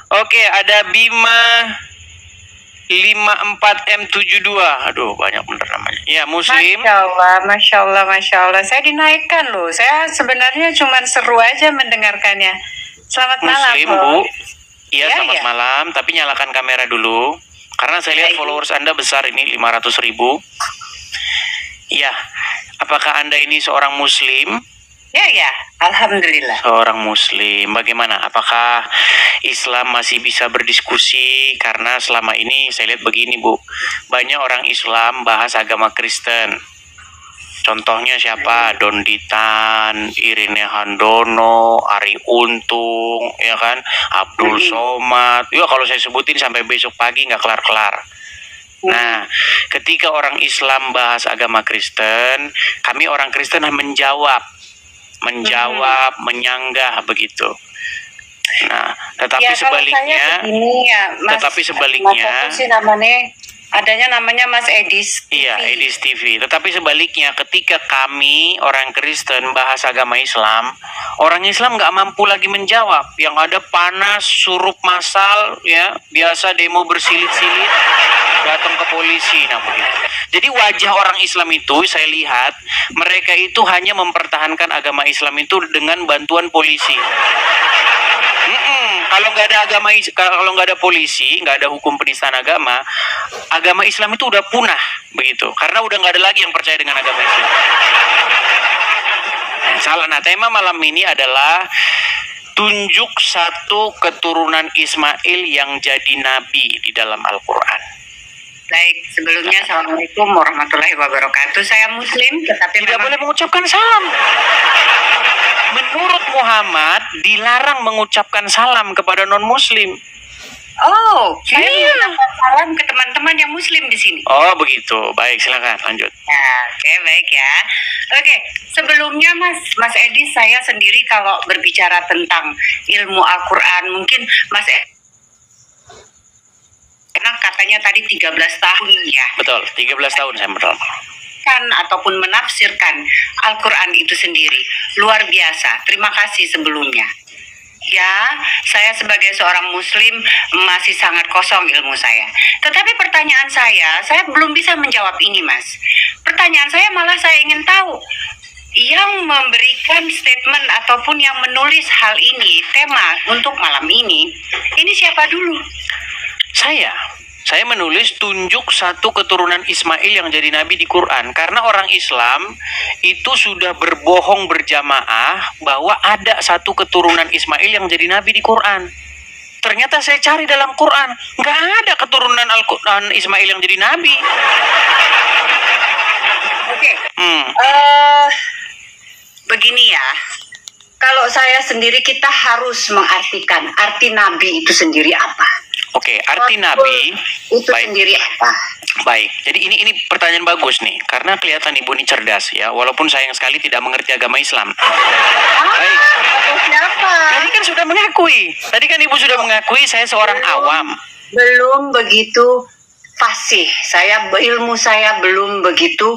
Oke, ada Bima 54M72. Aduh, banyak bener namanya. Ya, Muslim. Masya Allah, Masya Allah, Masya Allah. Saya dinaikkan loh. Saya sebenarnya cuma seru aja mendengarkannya. Selamat malam, Muslim, Bu. Bu. Iya, Ya, selamat ya. malam. Tapi nyalakan kamera dulu. Karena saya lihat Baik. followers Anda besar ini, 500.000. Iya, apakah Anda ini seorang Muslim? Ya, ya. Alhamdulillah. Seorang Muslim, bagaimana? Apakah Islam masih bisa berdiskusi? Karena selama ini saya lihat begini, Bu. Banyak orang Islam bahas agama Kristen. Contohnya siapa? Don Ditan, Irene Handono, Arie Untung, ya kan? Abdul Somad. Ya kalau saya sebutin sampai besok pagi nggak kelar-kelar. Nah, ketika orang Islam bahas agama Kristen, kami orang Kristen menjawab, menyanggah begitu. Nah, tetapi Ya, kalau sebaliknya, saya begini ya, Mas. tetapi sebaliknya, Mas apa sih namanya Mas Edis TV. iya, Edis TV. Tetapi sebaliknya, ketika kami orang Kristen bahas agama Islam, orang Islam nggak mampu lagi menjawab. Yang ada panas, surup massal, ya, biasa demo bersilit-silit, datang ke polisi, nah begitu. Jadi wajah orang Islam itu saya lihat mereka itu hanya mempertahankan agama Islam itu dengan bantuan polisi. Kalau nggak ada kalau nggak ada polisi, nggak ada hukum penistaan agama, agama Islam itu udah punah begitu. Karena udah nggak ada lagi yang percaya dengan agama Islam. Salah. Nah, tema malam ini adalah tunjuk satu keturunan Ismail yang jadi nabi di dalam Al-Quran. Baik, sebelumnya Assalamualaikum warahmatullahi wabarakatuh. Saya Muslim, tetapi tidak boleh mengucapkan salam. Menurut Muhammad dilarang mengucapkan salam kepada non-Muslim. Oh, saya mengucapkan salam ke teman-teman yang Muslim di sini. Oh begitu, baik, silakan lanjut. Nah, oke, baik ya. Oke, sebelumnya Mas Edi, saya sendiri kalau berbicara tentang ilmu Al-Quran, mungkin Mas Edi, karena katanya tadi 13 tahun ya. Betul, 13 tahun saya betul. Ataupun menafsirkan Al-Quran itu sendiri. Luar biasa. Terima kasih sebelumnya. Ya, saya sebagai seorang Muslim masih sangat kosong ilmu saya. Tetapi pertanyaan saya belum bisa menjawab ini, Mas. Pertanyaan saya malah saya ingin tahu, yang memberikan statement ataupun yang menulis hal ini, tema untuk malam ini siapa dulu? Saya menulis tunjuk satu keturunan Ismail yang jadi nabi di Quran. Karena orang Islam itu sudah berbohong berjamaah bahwa ada satu keturunan Ismail yang jadi nabi di Quran. Ternyata saya cari dalam Quran, nggak ada keturunan Al-Quran Ismail yang jadi nabi. Oke. Begini ya. Kalau saya sendiri, kita harus mengartikan arti nabi itu sendiri apa. Oke, arti nabi itu baik. Sendiri apa? Baik, jadi ini pertanyaan bagus nih, karena kelihatan Ibu ini cerdas ya, walaupun sayang sekali tidak mengerti agama Islam. Baik. Siapa? Tadi kan sudah mengakui, Ibu sudah mengakui saya seorang awam. Belum begitu fasih, ilmu saya belum begitu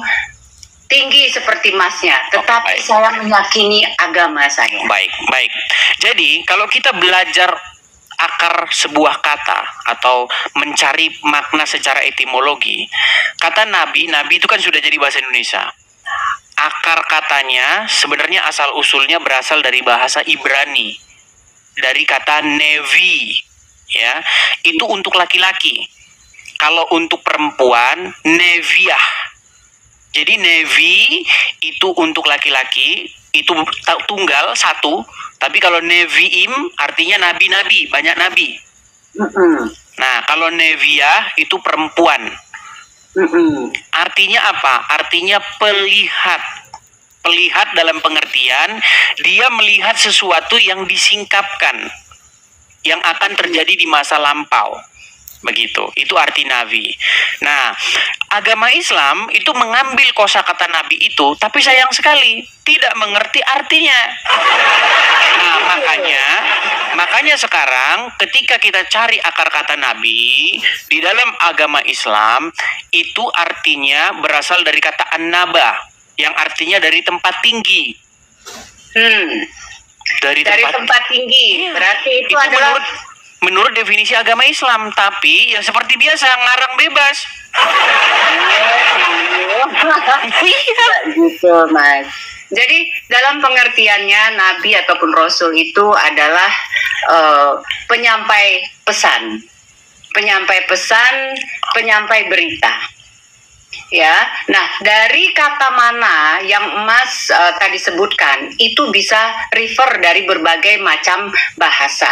tinggi seperti Masnya, tetapi saya meyakini agama saya. Baik. Jadi kalau kita belajar akar sebuah kata atau mencari makna secara etimologi, kata nabi itu kan sudah jadi bahasa Indonesia. Akar katanya sebenarnya asal usulnya berasal dari bahasa Ibrani, dari kata nevi, ya, itu untuk laki-laki. Kalau untuk perempuan, neviah. Jadi nevi itu untuk laki-laki, itu tunggal satu. Tapi kalau neviim artinya nabi-nabi, banyak nabi. Nah, kalau neviah itu perempuan. Artinya apa? Artinya pelihat. Pelihat dalam pengertian dia melihat sesuatu yang disingkapkan, yang akan terjadi di masa lampau. Begitu, itu arti nabi. Nah, agama Islam itu mengambil kosakata nabi itu, tapi sayang sekali tidak mengerti artinya. Nah, makanya sekarang ketika kita cari akar kata nabi di dalam agama Islam, itu artinya berasal dari kata an-naba, yang artinya dari tempat tinggi. Dari tempat tinggi. Berarti itu adalah menurut definisi agama Islam, tapi ya seperti biasa ngarang bebas. Iya. Gitu, Mas. Jadi dalam pengertiannya Nabi ataupun Rasul itu adalah penyampai pesan, penyampai berita. Ya, nah dari kata mana yang Mas tadi sebutkan itu bisa refer dari berbagai macam bahasa.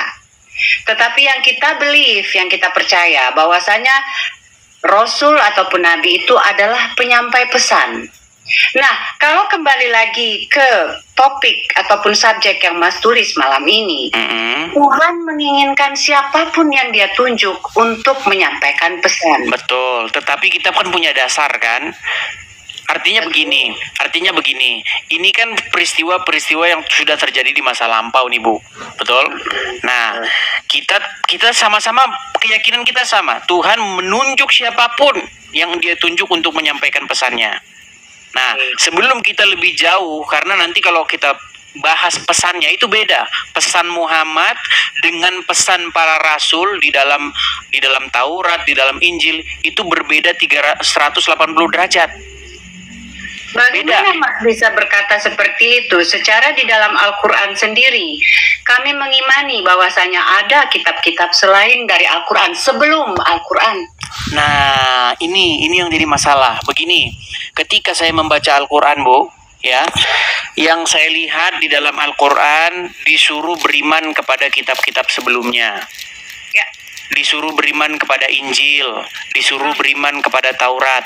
Tetapi yang kita believe, yang kita percaya bahwasanya Rasul ataupun Nabi itu adalah penyampai pesan. Nah, kalau kembali lagi ke topik ataupun subjek yang Mas tulis malam ini, Tuhan menginginkan siapapun yang Dia tunjuk untuk menyampaikan pesan. Betul, tetapi kita kan punya dasar kan? Artinya begini, ini kan peristiwa-peristiwa yang sudah terjadi di masa lampau nih Bu, betul? Nah, kita sama-sama, keyakinan kita sama, Tuhan menunjuk siapapun yang Dia tunjuk untuk menyampaikan pesannya. Nah, sebelum kita lebih jauh, karena nanti kalau kita bahas pesannya itu beda, pesan Muhammad dengan pesan para rasul di dalam Taurat, di dalam Injil itu berbeda 180 derajat. Bagaimana Mas bisa berkata seperti itu? Secara di dalam Al-Quran sendiri, kami mengimani bahwasanya ada kitab-kitab selain dari Al-Quran sebelum Al-Quran. Nah, ini yang jadi masalah. Begini, ketika saya membaca Al-Quran, Bu, ya, yang saya lihat di dalam Al-Quran disuruh beriman kepada kitab-kitab sebelumnya. Ya. Disuruh beriman kepada Injil, disuruh beriman kepada Taurat.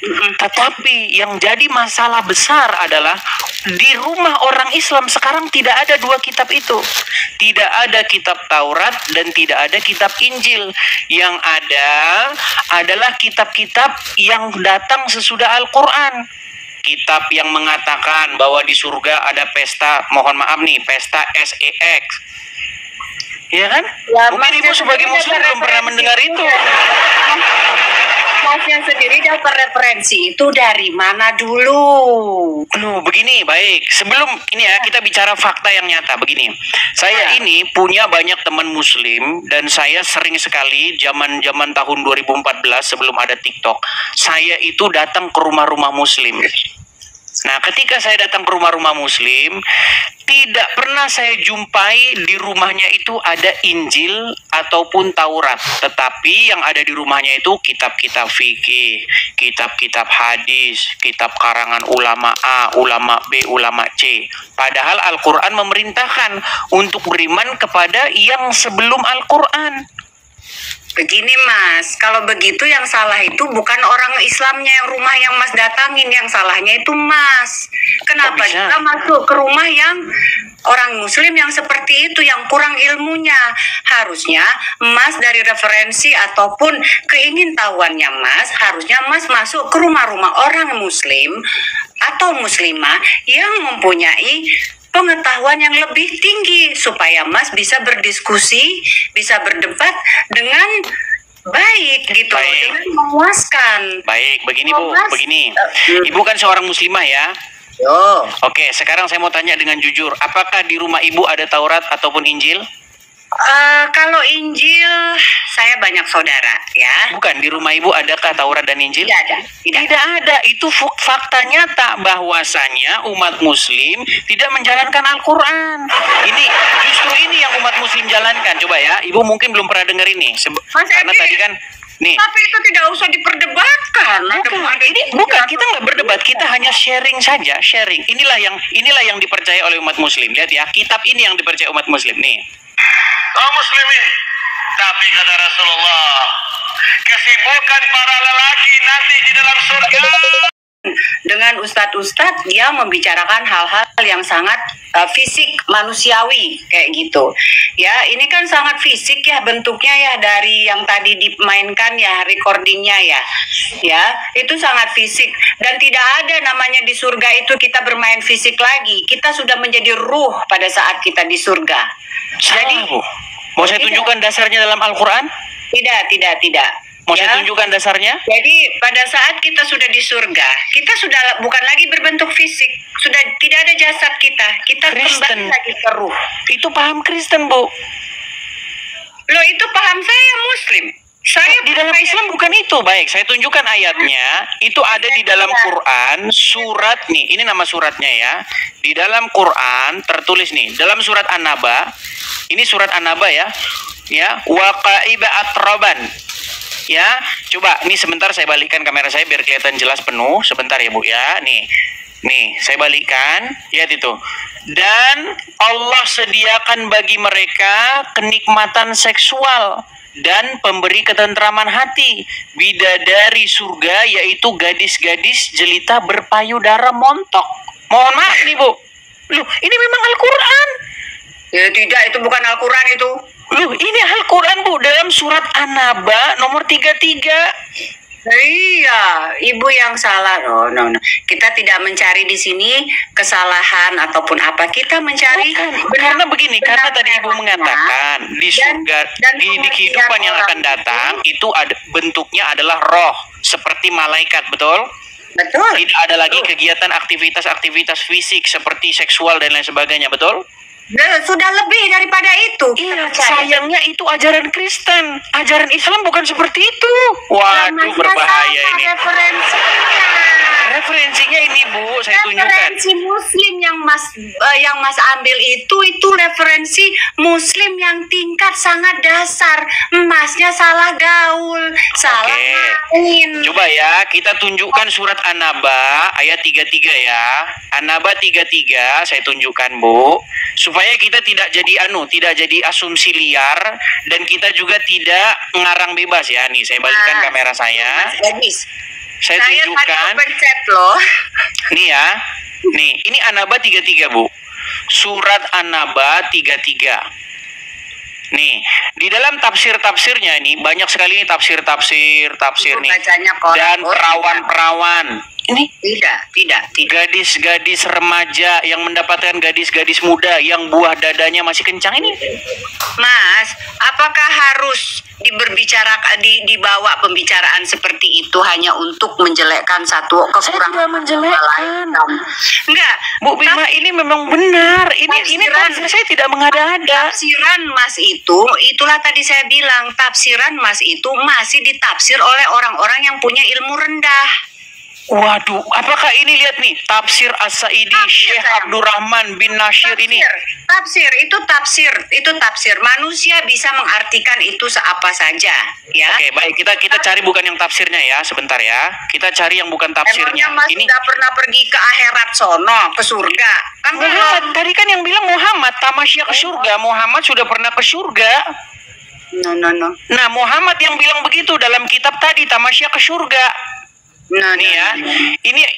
Tetapi yang jadi masalah besar adalah di rumah orang Islam sekarang tidak ada dua kitab itu. Tidak ada kitab Taurat dan tidak ada kitab Injil. Yang ada adalah kitab-kitab yang datang sesudah Al-Quran. Kitab yang mengatakan bahwa di surga ada pesta, mohon maaf nih, pesta SEX. Ya kan? Ya, mungkin Ibu sebagai Muslim belum pernah mendengar itu. Masnya sendiri dapat referensi itu dari mana dulu? Loh, begini, baik. Sebelum ini ya, kita bicara fakta yang nyata. Begini, saya ini punya banyak teman Muslim dan saya sering sekali zaman tahun 2014 sebelum ada TikTok, saya itu datang ke rumah-rumah Muslim. Nah, ketika saya datang ke rumah-rumah Muslim, tidak pernah saya jumpai di rumahnya itu ada Injil ataupun Taurat. Tetapi yang ada di rumahnya itu kitab-kitab fikih, kitab-kitab hadis, kitab karangan ulama A, ulama B, ulama C. Padahal Al-Quran memerintahkan untuk beriman kepada yang sebelum Al-Quran. Begini Mas, kalau begitu yang salah itu bukan orang Islamnya yang rumah yang Mas datangin, yang salahnya itu Mas. Kenapa kita masuk ke rumah yang orang Muslim yang seperti itu, yang kurang ilmunya? Harusnya Mas dari referensi ataupun keingintahuannya Mas, harusnya Mas masuk ke rumah-rumah orang Muslim atau Muslimah yang mempunyai pengetahuan yang lebih tinggi supaya Mas bisa berdiskusi, bisa berdebat dengan baik gitu, dengan memuaskan. Baik, begini Bu, begini. Ibu kan seorang muslimah ya. Yo. Oke, sekarang saya mau tanya dengan jujur, apakah di rumah Ibu ada Taurat ataupun Injil? Kalau Injil saya banyak saudara ya. Bukan, di rumah Ibu adakah Taurat dan Injil? Tidak ada. Tidak ada. Itu fakta nyata bahwasanya umat Muslim tidak menjalankan Al-Quran. Justru ini yang umat Muslim jalankan. Coba ya, Ibu mungkin belum pernah dengar ini. Karena tadi kan nih. Tapi itu tidak usah diperdebatkan. Bukan, kita nggak berdebat, kita hanya sharing saja, sharing. Inilah yang dipercaya oleh umat Muslim. Lihat ya, kitab ini yang dipercaya umat Muslim nih. Kaum muslimin, tapi kata Rasulullah, kesibukan para lelaki nanti di dalam surga. Dengan ustadz-ustadz dia membicarakan hal-hal yang sangat fisik manusiawi kayak gitu. Ya, ini kan sangat fisik ya bentuknya ya, dari yang tadi dimainkan ya recordingnya ya. Ya, itu sangat fisik dan tidak ada namanya di surga itu kita bermain fisik lagi. Kita sudah menjadi ruh pada saat kita di surga. Jadi, mau saya tunjukkan dasarnya dalam Al-Quran? Tidak. Mau saya tunjukkan dasarnya? Jadi pada saat kita sudah di surga, kita sudah bukan lagi berbentuk fisik, sudah tidak ada jasad kita Kristen kembali lagi ke ruh. Itu paham Kristen, Bu. Loh, itu Muslim. Saya Di dalam Islam bukan itu. Baik, saya tunjukkan ayatnya. Itu ada di dalam Quran, surat nih. Ini nama suratnya ya. Di dalam Quran tertulis nih, dalam surat An-Naba. Ini surat An-Naba ya. Ya, waqa'iba atroban. Ya, coba ini sebentar saya balikkan kamera saya biar kelihatan jelas penuh. Sebentar ya Bu ya. Nih, saya balikkan. Lihat itu. Dan Allah sediakan bagi mereka kenikmatan seksual dan pemberi ketentraman hati, bidadari surga, yaitu gadis-gadis jelita berpayudara montok. Mohon maaf nih Bu. Loh, ini memang Al-Quran. Ya tidak, itu bukan Al-Quran itu. Loh, ini Al-Quran Bu, dalam surat An-Naba nomor 33. Iya, ibu yang salah. No. Kita tidak mencari di sini kesalahan ataupun apa. Kita mencari Karena begini, karena tadi Ibu mengatakan di surga, di kehidupan yang akan datang itu ada bentuknya adalah roh seperti malaikat, betul? Betul. Tidak ada lagi kegiatan aktivitas fisik seperti seksual dan lain sebagainya, betul? Sudah lebih daripada itu. Iya, sayangnya itu ajaran Kristen. Ajaran Islam bukan seperti itu. Waduh, berbahaya ini. Referensinya ini Bu, saya tunjukkan. Referensi Muslim yang Mas ambil itu referensi Muslim yang tingkat sangat dasar. Masnya salah gaul, salah main. Coba ya, kita tunjukkan surat An-Naba ayat 33 ya. An-Naba 33 saya tunjukkan Bu, supaya kita tidak jadi asumsi liar dan kita juga tidak ngarang bebas ya. Nih, saya balikkan kamera saya. Saya tunjukkan. Pencet loh. Nih ya. Nih, ini An-Naba 33, Bu. Surat An-Naba 33. Nih, di dalam tafsir-tafsirnya ini banyak sekali nih tafsir nih. Dan perawan-perawan. Ini tidak. Gadis-gadis remaja yang mendapatkan gadis-gadis muda yang buah dadanya masih kencang ini. Mas, apakah harus dibawa pembicaraan seperti itu hanya untuk menjelekkan satu kekurangan? Saya tidak menjelekkan. Enggak, Bu Bima, ini memang benar. Ini tafsir saya tidak mengada-ada. Tafsiran Mas itulah tadi saya bilang, tafsiran Mas itu masih ditafsir oleh orang-orang yang punya ilmu rendah. Waduh, apakah ini lihat nih tafsir As-Sa'idi Syekh Abdurrahman bin Nasir ini? Itu tafsir. Manusia bisa mengartikan itu seapa saja, ya. Oke, baik, kita cari bukan yang tafsirnya ya, sebentar ya. Kita cari yang bukan tafsirnya. Emangnya Mas sudah pernah pergi ke akhirat sono, ke surga? Kan Muhammad, tadi kan yang bilang Muhammad tamasya ke surga. Muhammad sudah pernah ke surga. No. Nah, Muhammad yang bilang begitu dalam kitab tadi tamasya ke surga. Nih ya,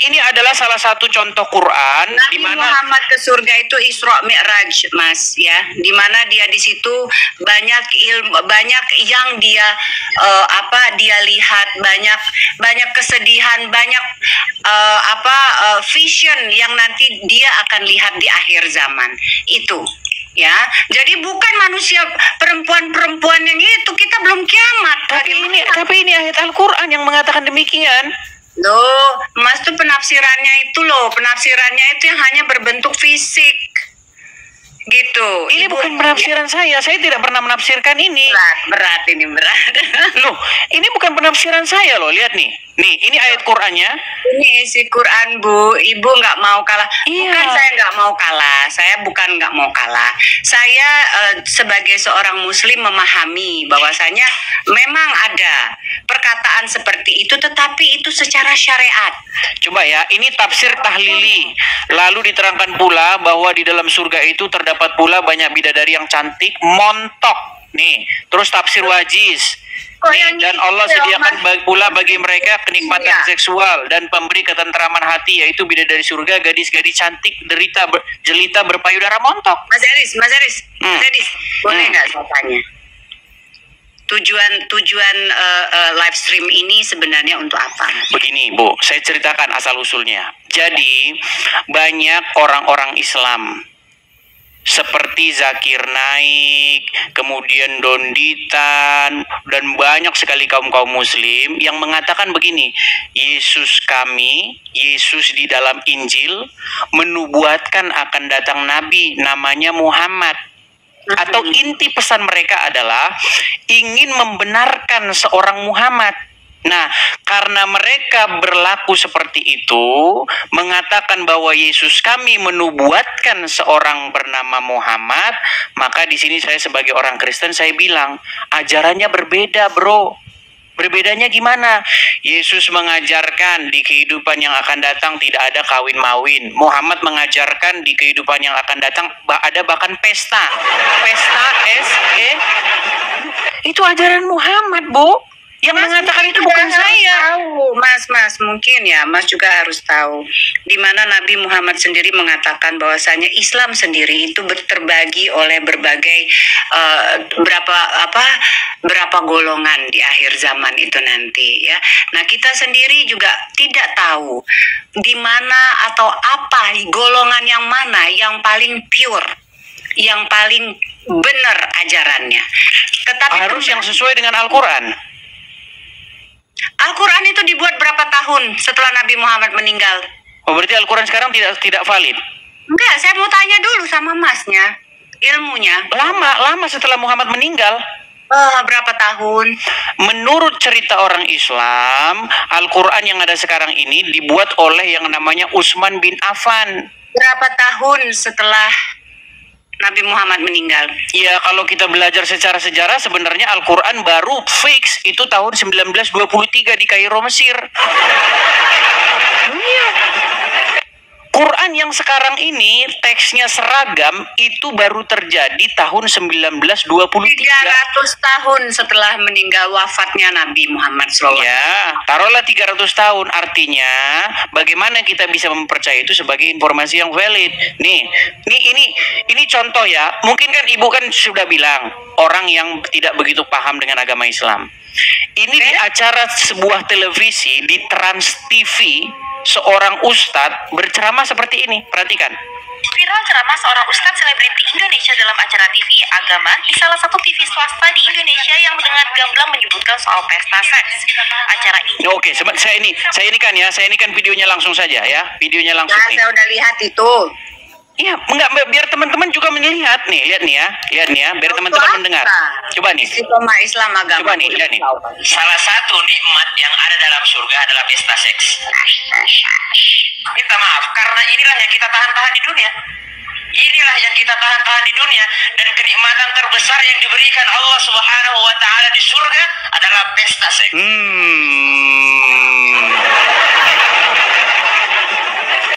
ini adalah salah satu contoh Quran di mana Muhammad ke surga itu Isra Mi'raj, Mas, ya. Di mana dia di situ banyak ilmu, banyak yang dia dia lihat, banyak kesedihan, banyak vision yang nanti dia akan lihat di akhir zaman. Itu. Ya, jadi bukan manusia perempuan yang itu, kita belum kiamat. Tapi ini ayat Al-Quran yang mengatakan demikian. Loh, Mas tuh penafsirannya itu yang hanya berbentuk fisik. Gitu. Ini bukan penafsiran saya tidak pernah menafsirkan ini. Berat. Loh, ini bukan penafsiran saya loh, lihat nih. Nih, ini ayat Qur'annya. Ini isi Quran, Bu. Ibu nggak mau kalah. Iya. Bukan saya nggak mau kalah. Saya bukan nggak mau kalah. Saya sebagai seorang Muslim memahami bahwasanya memang ada perkataan seperti itu, tetapi itu secara syariat. Coba ya, ini tafsir tahlili. Lalu diterangkan pula bahwa di dalam surga itu terdapat pula banyak bidadari yang cantik, montok. Nih, terus tafsir wajiz. Nih, dan Allah sediakan pula bagi mereka kenikmatan seksual dan pemberi ketentraman hati, yaitu bidadari surga, gadis-gadis cantik, jelita berpayudara montok. Mas Eris, boleh nggak saya tanya? Tujuan live stream ini sebenarnya untuk apa? Begini, Bu, saya ceritakan asal-usulnya. Jadi, banyak orang-orang Islam seperti Zakir Naik, kemudian Donditan, dan banyak sekali kaum-kaum muslim yang mengatakan begini, Yesus di dalam Injil menubuatkan akan datang Nabi namanya Muhammad. atau inti pesan mereka adalah ingin membenarkan seorang Muhammad. Nah, karena mereka berlaku seperti itu, mengatakan bahwa Yesus kami menubuatkan seorang bernama Muhammad, maka di sini saya sebagai orang Kristen saya bilang, ajarannya berbeda, bro. Berbedanya gimana? Yesus mengajarkan di kehidupan yang akan datang tidak ada kawin-mawin. Muhammad mengajarkan di kehidupan yang akan datang ada bahkan pesta. Pesta S.E. Itu ajaran Muhammad, Bu. Yang mengatakan itu bukan saya. Tahu, Mas, mungkin ya, Mas juga harus tahu di mana Nabi Muhammad sendiri mengatakan bahwasanya Islam sendiri itu terbagi oleh berbagai berapa golongan di akhir zaman itu nanti ya. Nah, kita sendiri juga tidak tahu di mana atau apa golongan yang mana yang paling pure, yang paling benar ajarannya. Tetapi harus yang sesuai dengan Al-Quran. Al-Quran itu dibuat berapa tahun setelah Nabi Muhammad meninggal? Oh, berarti Al-Quran sekarang tidak valid? Enggak, saya mau tanya dulu sama Masnya, ilmunya. Lama setelah Muhammad meninggal. Berapa tahun? Menurut cerita orang Islam, Al-Quran yang ada sekarang ini dibuat oleh yang namanya Utsman bin Affan. Berapa tahun setelah Nabi Muhammad meninggal? Ya, kalau kita belajar secara sejarah sebenarnya Al-Quran baru fix itu tahun 1923 di Kairo, Mesir. Iya. Quran yang sekarang ini teksnya seragam itu baru terjadi tahun 1923. 300 tahun setelah meninggal wafatnya Nabi Muhammad SAW. Ya, taruhlah 300 tahun. Artinya, bagaimana kita bisa mempercayai itu sebagai informasi yang valid? Nih, ini contoh ya. Mungkin kan Ibu kan sudah bilang orang yang tidak begitu paham dengan agama Islam. Ini di acara sebuah televisi di Trans TV, seorang ustadz berceramah seperti ini. Perhatikan. Viral ceramah seorang ustadz selebriti Indonesia dalam acara TV agama di salah satu TV swasta di Indonesia yang dengan gamblang menyebutkan soal pesta seks. Acara ini. Oke, saya ini kan videonya langsung saja ya. Videonya langsung. Ya, saya udah lihat itu. Iya, enggak, biar teman-teman juga melihat nih, lihat nih ya, biar teman-teman mendengar. Coba nih. Istiqomah Islam agama. Coba nih, lihat nih. Salah satu nikmat yang ada dalam surga adalah pesta seks. Minta maaf, karena inilah yang kita tahan-tahan di dunia. Inilah yang kita tahan-tahan di dunia. Dan kenikmatan terbesar yang diberikan Allah Subhanahu wa Ta'ala di surga adalah pesta seks.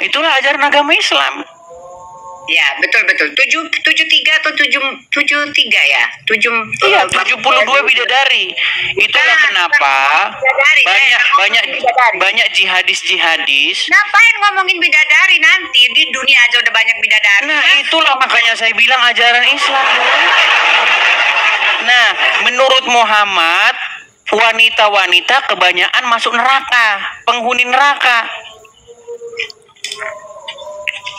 Itulah ajaran agama Islam. Ya, betul. 73 atau 73 ya? 72 bidadari. Itulah kenapa banyak jihadis. Ngapain ngomongin bidadari nanti? Di dunia aja udah banyak bidadari. Nah, itulah makanya saya bilang ajaran Islam. Nah, menurut Muhammad, wanita-wanita kebanyakan masuk neraka, penghuni neraka.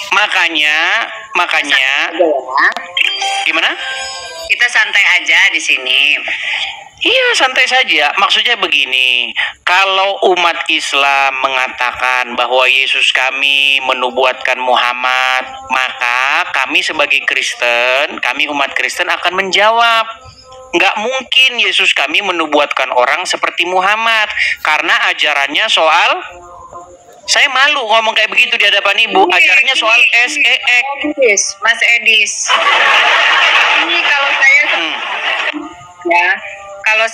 Makanya gimana? Kita santai aja di sini. Iya, santai saja. Maksudnya begini, kalau umat Islam mengatakan bahwa Yesus kami menubuatkan Muhammad, maka kami sebagai Kristen, kami umat Kristen akan menjawab, nggak mungkin Yesus kami menubuatkan orang seperti Muhammad, karena ajarannya soal, saya malu ngomong kayak begitu di hadapan Ibu, ajarannya soal SEX. Mas Edis. Ini kalau saya ya, kalau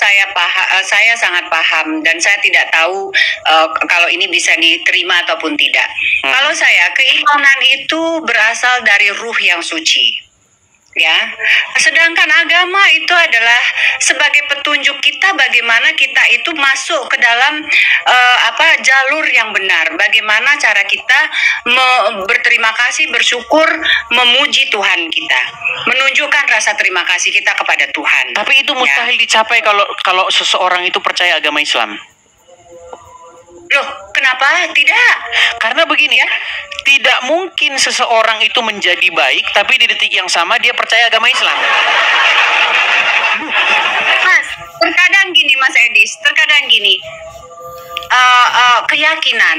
saya sangat paham dan saya tidak tahu kalau ini bisa diterima ataupun tidak. Kalau saya, keimanan itu berasal dari ruh yang suci. Ya, sedangkan agama itu adalah sebagai petunjuk kita bagaimana kita itu masuk ke dalam jalur yang benar. Bagaimana cara kita berterima kasih, bersyukur, memuji Tuhan kita, menunjukkan rasa terima kasih kita kepada Tuhan. Tapi itu mustahil dicapai kalau seseorang itu percaya agama Islam. Loh, kenapa tidak? Karena begini, tidak mungkin seseorang itu menjadi baik, tapi di detik yang sama dia percaya agama Islam. Mas, terkadang gini Mas Edis, keyakinan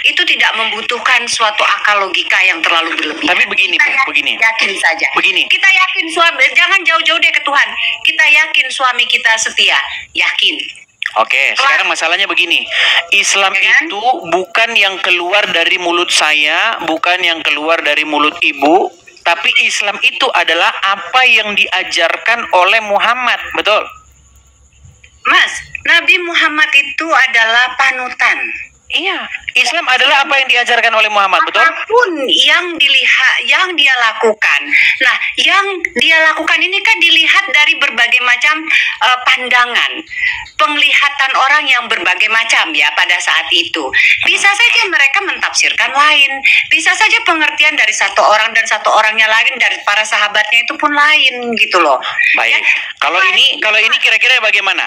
itu tidak membutuhkan suatu akal logika yang terlalu berlebihan. Tapi begini, Kita Bu, begini. yakin saja. Begini. Kita yakin suami, jangan jauh-jauh deh ke Tuhan. Kita yakin suami kita setia, yakin. Oke, sekarang masalahnya begini. Islam Ya kan? itu bukan yang keluar dari mulut saya, bukan yang keluar dari mulut ibu, tapi Islam itu adalah apa yang diajarkan oleh Muhammad, betul? Mas, Nabi Muhammad itu adalah panutan. Iya, Islam adalah apa yang diajarkan oleh Muhammad, betul? Apapun yang dilihat, yang dia lakukan. Nah, yang dia lakukan ini kan dilihat dari berbagai macam pandangan, penglihatan orang yang berbagai macam ya pada saat itu. Bisa saja mereka mentafsirkan lain, bisa saja pengertian dari satu orang dan satu orangnya lain, dari para sahabatnya itu pun lain gitu loh. Baik. Ya, Kalau ini kira-kira bagaimana?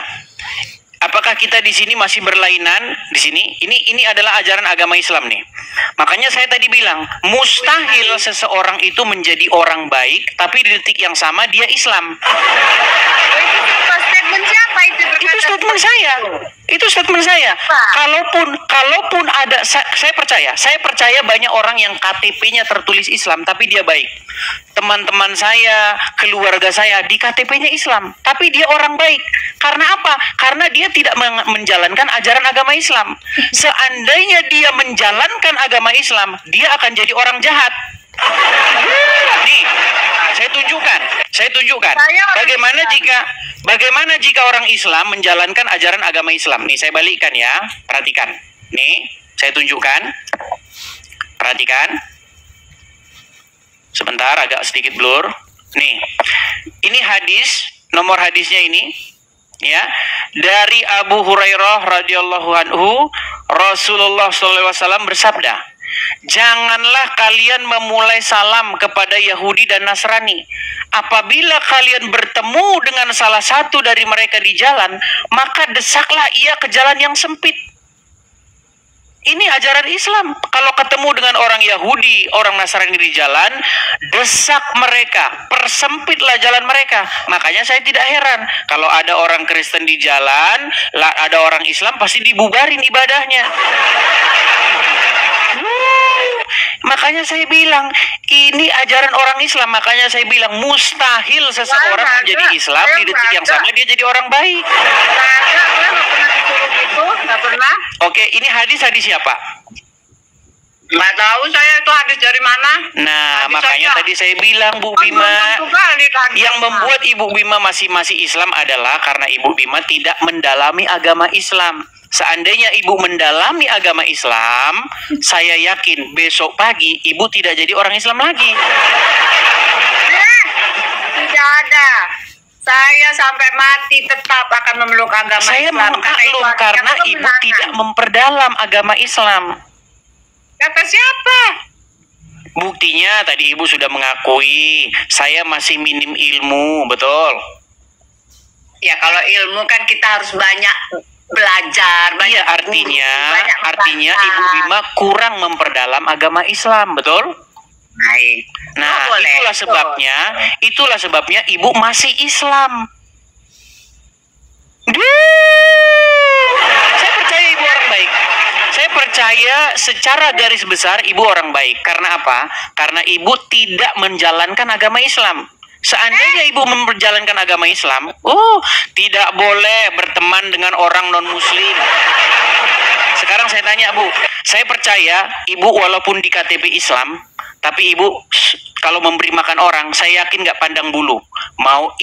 Apakah kita di sini masih berlainan di sini? Ini adalah ajaran agama Islam nih. Makanya saya tadi bilang, mustahil seseorang itu menjadi orang baik, tapi di detik yang sama dia Islam. Itu statement siapa itu berkata? Itu statement saya. Itu statement saya. Kalaupun ada, saya percaya banyak orang yang KTP-nya tertulis Islam, tapi dia baik. Teman-teman saya, keluarga saya di KTP-nya Islam, tapi dia orang baik. Karena apa? Karena dia tidak menjalankan ajaran agama Islam. Seandainya dia menjalankan agama Islam, dia akan jadi orang jahat. Nih, saya tunjukkan. Bagaimana jika orang Islam menjalankan ajaran agama Islam? Nih, saya balikkan ya. Perhatikan. Nih, saya tunjukkan. Perhatikan. Sebentar, agak sedikit blur. Nih, ini hadis, nomor hadisnya ini, ya, dari Abu Hurairah radhiyallahu anhu, Rasulullah SAW bersabda, janganlah kalian memulai salam kepada Yahudi dan Nasrani. Apabila kalian bertemu dengan salah satu dari mereka di jalan, maka desaklah ia ke jalan yang sempit. Ini ajaran Islam. Kalau ketemu dengan orang Yahudi, orang Nasrani di jalan, desak mereka, persempitlah jalan mereka. Makanya saya tidak heran kalau ada orang Kristen di jalan, ada orang Islam pasti dibubarin ibadahnya. Makanya saya bilang ini ajaran orang Islam. Makanya saya bilang mustahil seseorang menjadi Islam di detik yang sama dia jadi orang baik. Nggak pernah. Oke, ini hadis siapa? Nggak tahu saya itu hadis dari mana. Nah, Hadis makanya saya. tadi saya bilang Bu Kan belum Bima, tentu kali hadis yang sama. membuat Ibu Bima masih Islam adalah karena Ibu Bima tidak mendalami agama Islam. Seandainya Ibu mendalami agama Islam, saya yakin besok pagi Ibu tidak jadi orang Islam lagi. Tidak ada. Saya sampai mati tetap akan memeluk agama Saya Islam. maklum karena Ibu tidak memperdalam agama Islam. Kata siapa? Buktinya tadi Ibu sudah mengakui saya masih minim ilmu, betul? Ya kalau ilmu kan kita harus banyak belajar, banyak Iya, artinya Ibu Bima kurang memperdalam agama Islam, betul? Baik. Nah, Oh, boleh. itulah sebabnya Ibu masih Islam. Saya percaya Ibu orang baik. Saya percaya secara garis besar Ibu orang baik. Karena apa? Karena Ibu tidak menjalankan agama Islam. Seandainya Ibu menjalankan agama Islam, tidak boleh berteman dengan orang non-Muslim. Sekarang saya tanya Bu, saya percaya Ibu walaupun di KTP Islam, tapi Ibu kalau memberi makan orang, saya yakin nggak pandang bulu. Mau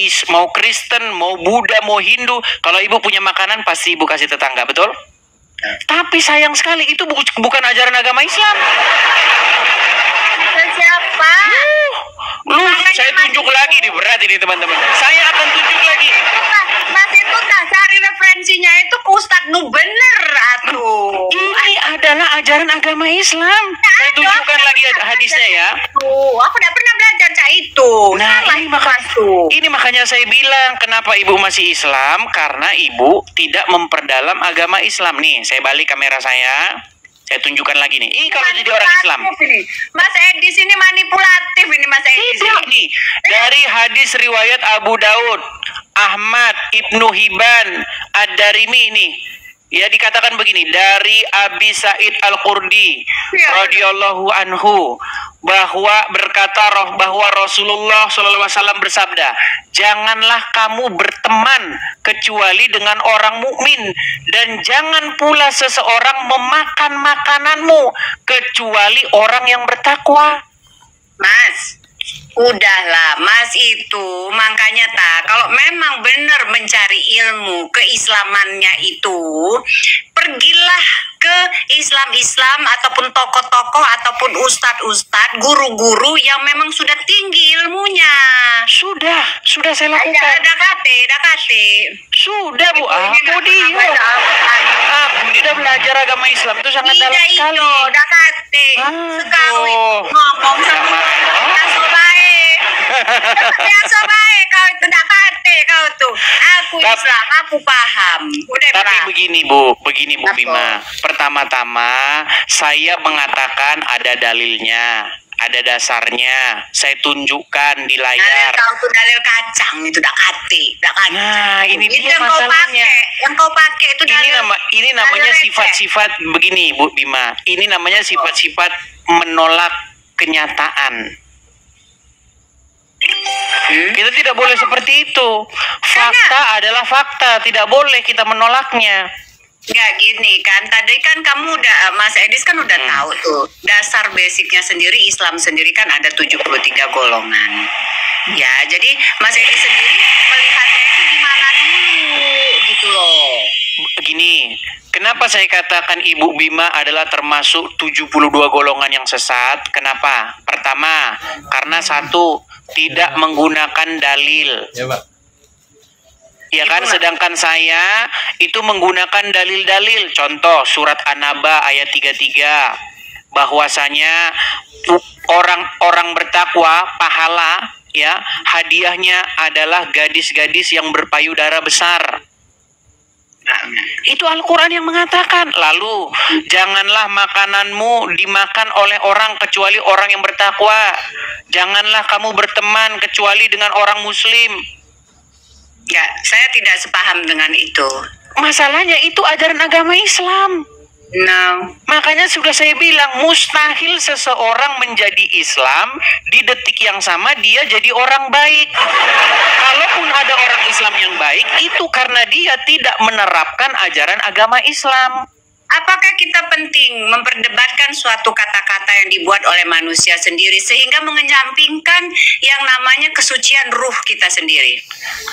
Kristen, mau Buddha, mau Hindu, kalau Ibu punya makanan pasti Ibu kasih tetangga, betul? Tapi sayang sekali itu bukan ajaran agama Islam. Siapa? Saya tunjuk lagi nih, berat ini teman-teman. Saya akan tunjuk lagi. Mas itu cari referensinya itu ke Ustadz Nu bener atuh. Ini adalah ajaran agama Islam. Saya tunjukkan lagi hadisnya ya. Aku tidak pernah belajar cak itu. Nah, Salah ini makanya saya bilang kenapa Ibu masih Islam, karena Ibu tidak memperdalam agama Islam. Nih, saya balik kamera saya. Saya tunjukkan lagi nih. Ini kalau jadi orang Islam. Mas Edi sini manipulatif ini Mas Edi. Tidak nih. Dari hadis riwayat Abu Daud, Ahmad, Ibnu Hibban, Ad-Darimi ini. Ya, dikatakan begini dari Abi Sa'id Al-Khudri Ya. radhiyallahu anhu bahwa Rasulullah SAW bersabda, janganlah kamu berteman kecuali dengan orang mukmin, dan jangan pula seseorang memakan makananmu kecuali orang yang bertakwa. Mas, udahlah Mas, itu makanya kalau memang benar mencari ilmu keislamannya itu, pergilah ke Islam ataupun tokoh-tokoh ataupun ustadz-ustadz, guru-guru yang memang sudah tinggi ilmunya. Sudah saya lakukan. Ada kate. Sudah Bu, Ini aku dia. baca Al-Quran. Aku tidak belajar agama Islam itu sangat dalam Tidak sekali. itu, dah kate. Sekali ngomong sama biasa baik. Biasa baik kau itu, dah kate kau tuh. Aku Islam, aku paham. Udah Tapi paham. begini Bu Apa? Bima. Pertama-tama saya mengatakan ada dalilnya, ada dasarnya. Saya tunjukkan di Dalil layar. kau tuh dalil kacang itu, dah kate. Nah, ini Itu dia yang kau masalahnya. pakai. Yang kau pakai itu dalil. Ini namanya dalil receh. sifat-sifat begini Bu Bima. Ini namanya sifat-sifat menolak kenyataan. Kita tidak boleh seperti itu. Fakta adalah fakta, tidak boleh kita menolaknya. Nggak gini kan, tadi kan kamu udah, Mas Edis kan udah tahu tuh, dasar basicnya sendiri, Islam sendiri kan ada 73 golongan. Ya, jadi Mas Edis sendiri melihatnya itu di mana dulu, gitu loh. Begini, kenapa saya katakan Ibu Bima adalah termasuk 72 golongan yang sesat? Kenapa? Pertama, karena satu, tidak menggunakan dalil. Ya, Pak. Ya kan, sedangkan saya itu menggunakan dalil-dalil. Contoh surat An-Naba ayat 33, bahwasanya orang bertakwa pahala ya hadiahnya adalah gadis-gadis yang berpayudara besar. Itu Al-Quran yang mengatakan. Lalu janganlah makananmu dimakan oleh orang kecuali orang yang bertakwa. Janganlah kamu berteman kecuali dengan orang muslim. Ya, saya tidak sepaham dengan itu. Masalahnya itu ajaran agama Islam. No. Makanya sudah saya bilang, mustahil seseorang menjadi Islam di detik yang sama dia jadi orang baik. Kalaupun ada orang Islam yang baik, itu karena dia tidak menerapkan ajaran agama Islam. Apakah kita penting memperdebatkan suatu kata-kata yang dibuat oleh manusia sendiri sehingga mengenyampingkan yang namanya kesucian ruh kita sendiri?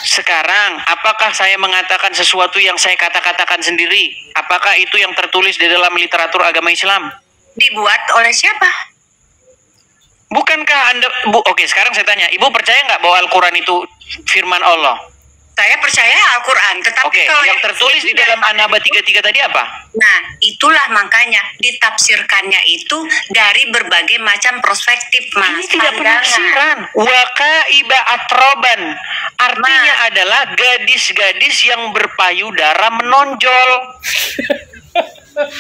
Sekarang, apakah saya mengatakan sesuatu yang saya kata-katakan sendiri? Apakah itu yang tertulis di dalam literatur agama Islam? Dibuat oleh siapa? Bukankah Anda... Oke, sekarang saya tanya. Ibu percaya nggak bahwa Al-Quran itu firman Allah? Saya percaya Al-Quran, tetapi Oke, kalau yang tertulis di dalam An-Naba 33 tadi apa? Nah, itulah makanya ditafsirkannya itu dari berbagai macam perspektif, Mas. Ini tidak Pandangan. penafsiran. Wakaiba atroban. Artinya Mas. adalah gadis-gadis yang berpayudara menonjol.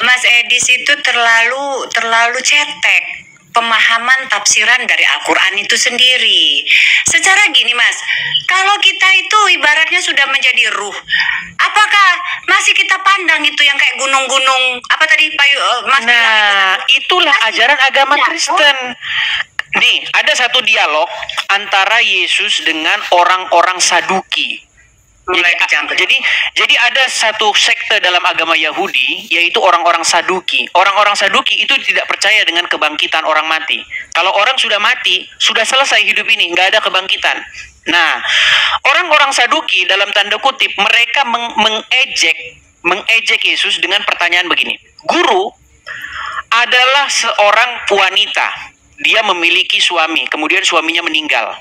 Mas Edis itu terlalu cetek pemahaman tafsiran dari Al-Quran itu sendiri. Secara gini Mas, kalau kita itu ibaratnya sudah menjadi ruh, apakah masih kita pandang itu yang kayak gunung-gunung apa tadi Mas bilang Nah, itulah ajaran agama Ya. Kristen. Nih, ada satu dialog antara Yesus dengan orang-orang Saduki. mulai kejangkau. Jadi ada satu sekte dalam agama Yahudi, yaitu orang-orang Saduki. Orang-orang Saduki itu tidak percaya dengan kebangkitan orang mati. Kalau orang sudah mati, sudah selesai hidup ini, nggak ada kebangkitan. Nah, orang-orang Saduki dalam tanda kutip, mereka mengejek Yesus dengan pertanyaan begini. Guru adalah seorang wanita. Dia memiliki suami, kemudian suaminya meninggal.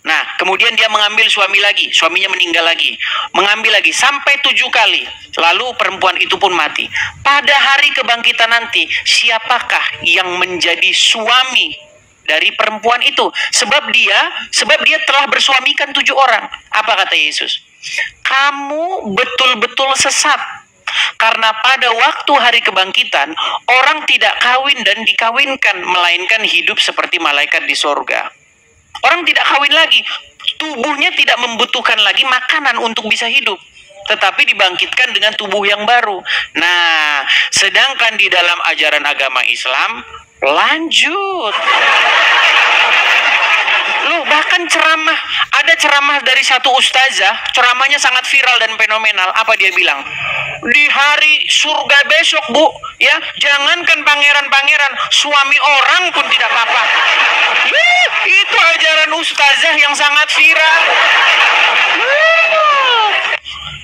Nah, kemudian dia mengambil suami lagi, suaminya meninggal lagi, mengambil lagi sampai 7 kali. Lalu perempuan itu pun mati. Pada hari kebangkitan nanti, siapakah yang menjadi suami dari perempuan itu? Sebab dia telah bersuamikan 7 orang. Apa kata Yesus? Kamu betul-betul sesat. Karena pada waktu hari kebangkitan, orang tidak kawin dan dikawinkan, melainkan hidup seperti malaikat di sorga. Orang tidak kawin lagi, tubuhnya tidak membutuhkan lagi makanan untuk bisa hidup. tetapi dibangkitkan dengan tubuh yang baru. Nah, sedangkan di dalam ajaran agama Islam lanjut. Loh, bahkan ceramah, ada ceramah dari satu ustazah, ceramahnya sangat viral dan fenomenal. Apa dia bilang? Di hari surga besok, Bu, ya, jangankan pangeran-pangeran, suami orang pun tidak apa-apa. Itu ajaran ustazah yang sangat viral.